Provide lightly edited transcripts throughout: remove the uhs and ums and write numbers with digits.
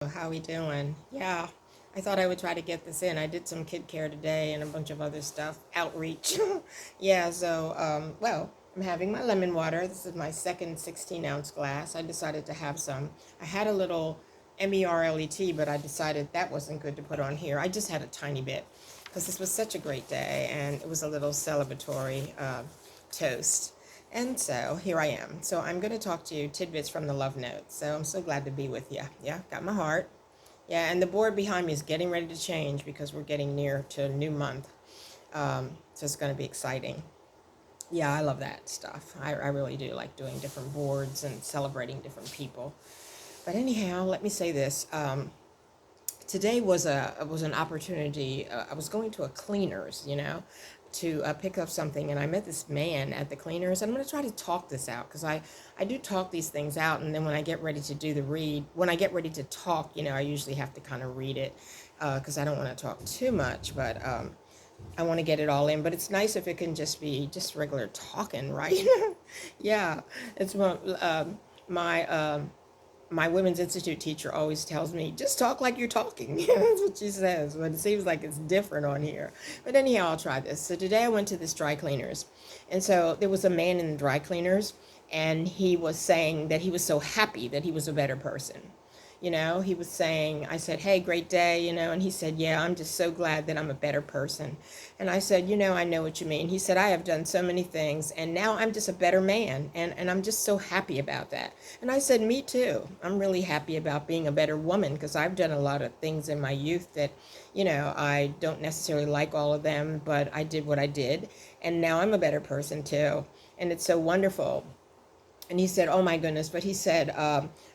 How we doing? Yeah, I thought I would try to get this in. I did some kid care today and a bunch of other stuff, outreach. Yeah, so I'm having my lemon water. This is my second 16-ounce glass. I decided to have some. I had a little MERLET, but I decided that wasn't good to put on here. I just had a tiny bit because this was such a great day and it was a little celebratory toast. And so here I am. So I'm going to talk to you tidbits from the love notes. So I'm so glad to be with you. Yeah, got my heart. Yeah, and the board behind me is getting ready to change because we're getting near to a new month. So it's going to be exciting. Yeah, I love that stuff. I really do like doing different boards and celebrating different people. But anyhow, let me say this. Today was an opportunity. I was going to a cleaners, to pick up something, and I met this man at the cleaners. I'm going to try to talk this out because I do talk these things out, and then when I get ready to do the read, when I get ready to talk, I usually have to kind of read it because I don't want to talk too much, but I want to get it all in. But it's nice if it can just be just regular talking, right? Yeah, it's my my Women's Institute teacher always tells me, just talk like you're talking. That's what she says, but it seems like it's different on here. But anyhow, I'll try this. So today I went to this dry cleaners. And so there was a man in the dry cleaners, and he was saying that he was so happy that he was a better person. He was saying, I said, hey, great day, and he said, yeah, I'm just so glad that I'm a better person. And I said, I know what you mean. He said, I have done so many things, and now I'm just a better man, and I'm just so happy about that. And I said, me too. I'm really happy about being a better woman because I've done a lot of things in my youth that, I don't necessarily like all of them, but I did what I did, and now I'm a better person too. And it's so wonderful. And he said, oh my goodness, but he said,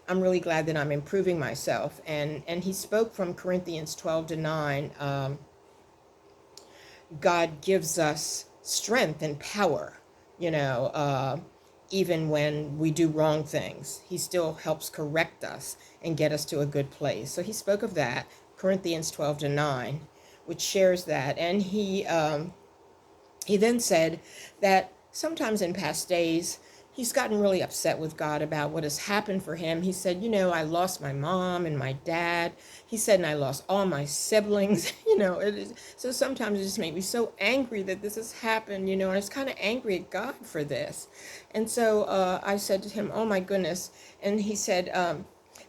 I'm really glad that I'm improving myself. And he spoke from Corinthians 12:9. God gives us strength and power, you know, uh, even when we do wrong things. He still helps correct us and get us to a good place. So he spoke of that, Corinthians 12:9, which shares that. And he then said that sometimes in past days, he's gotten really upset with God about what has happened for him. He said, I lost my mom and my dad. He said, and I lost all my siblings. So sometimes it just makes me so angry that this has happened, and I was kind of angry at God for this. And so I said to him, oh my goodness. And he said,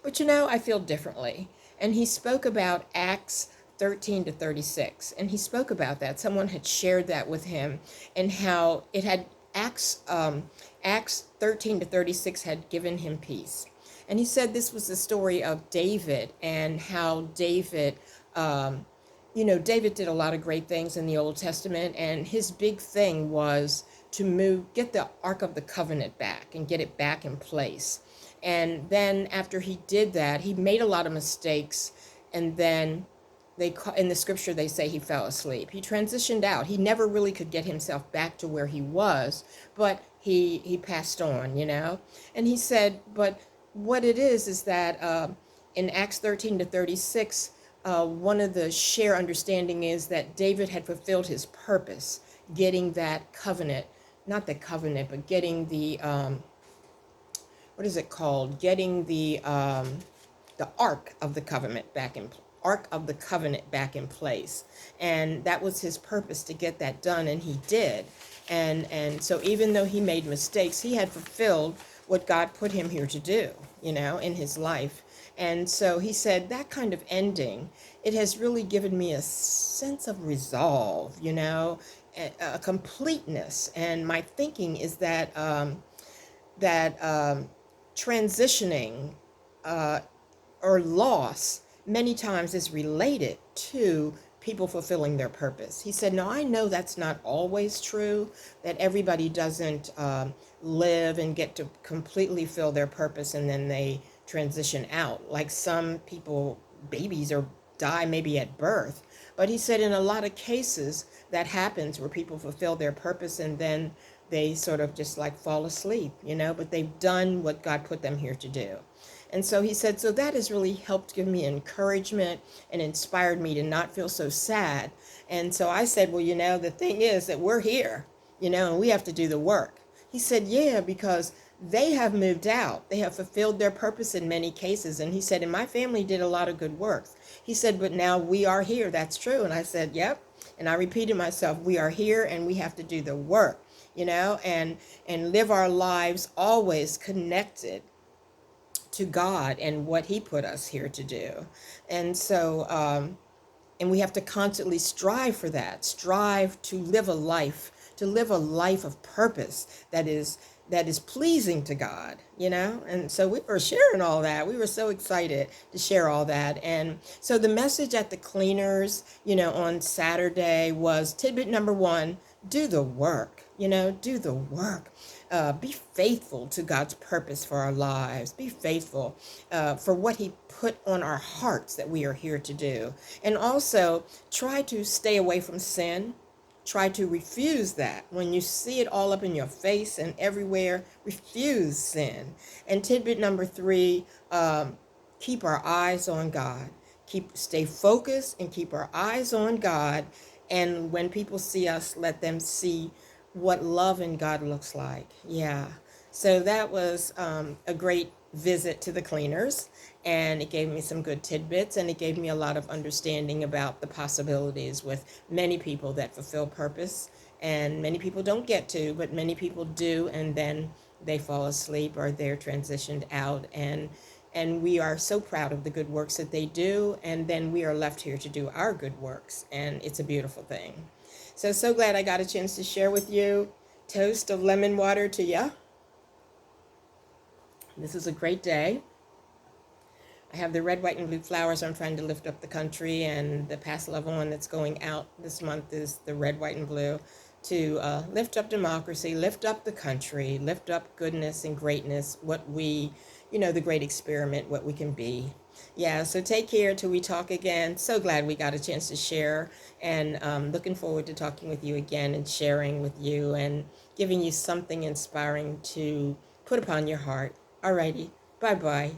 but I feel differently. And he spoke about Acts 13 to 36. And he spoke about that. Someone had shared that with him and how it had Acts 13 to 36 had given him peace. And he said this was the story of David and how David did a lot of great things in the Old Testament. And his big thing was to get the Ark of the Covenant back and get it back in place. And then after he did that, he made a lot of mistakes. And then in the scripture they say he fell asleep. He transitioned out. He never really could get himself back to where he was, but he passed on. And he said, but what it is that in Acts 13 to 36, one of the share understanding is that David had fulfilled his purpose, getting that covenant, not the covenant, but getting the what is it called? Getting the Ark of the Covenant back in place. And that was his purpose, to get that done, and he did. And so even though he made mistakes, he had fulfilled what God put him here to do, in his life. And so he said that kind of ending, it has really given me a sense of resolve, a completeness. And my thinking is that transitioning or loss many times is related to people fulfilling their purpose. He said, no, I know that's not always true, that everybody doesn't live and get to completely fill their purpose and then they transition out. Like some people, babies or die maybe at birth. But he said in a lot of cases that happens where people fulfill their purpose and then they sort of just like fall asleep, but they've done what God put them here to do. And so he said, so that has really helped give me encouragement and inspired me to not feel so sad. And so I said, well, the thing is that we're here, and we have to do the work. He said, yeah, because they have moved out. They have fulfilled their purpose in many cases. And he said, and my family did a lot of good works. He said, but now we are here. That's true. And I said, yep. And I repeated myself, we are here and we have to do the work, and live our lives always connected to God and what he put us here to do. And so, and we have to constantly strive for that, strive to live a life of purpose that is pleasing to God, And so we were sharing all that. We were so excited to share all that. And so the message at the cleaners, on Saturday was tidbit number 1, do the work, do the work. Be faithful to God's purpose for our lives. Be faithful for what he put on our hearts that we are here to do. And also try to stay away from sin. Try to refuse that. When you see it all up in your face and everywhere, refuse sin. And tidbit number 3, keep our eyes on God. Stay focused and keep our eyes on God. And when people see us, let them see what love in God looks like. Yeah. So that was a great visit to the cleaners, and it gave me some good tidbits, and it gave me a lot of understanding about the possibilities with many people that fulfill purpose, and many people don't get to, but many people do, and then they fall asleep or they're transitioned out, and we are so proud of the good works that they do, and then we are left here to do our good works, and it's a beautiful thing. So glad I got a chance to share with you. Toast of lemon water to ya. This is a great day. I have the red, white, and blue flowers. I'm trying to lift up the country, and the past level one that's going out this month is the red, white, and blue, to lift up democracy, lift up the country, lift up goodness and greatness, what we, the great experiment, what we can be. Yeah, so take care till we talk again. So glad we got a chance to share, and looking forward to talking with you again and sharing with you and giving you something inspiring to put upon your heart. Alrighty, bye-bye.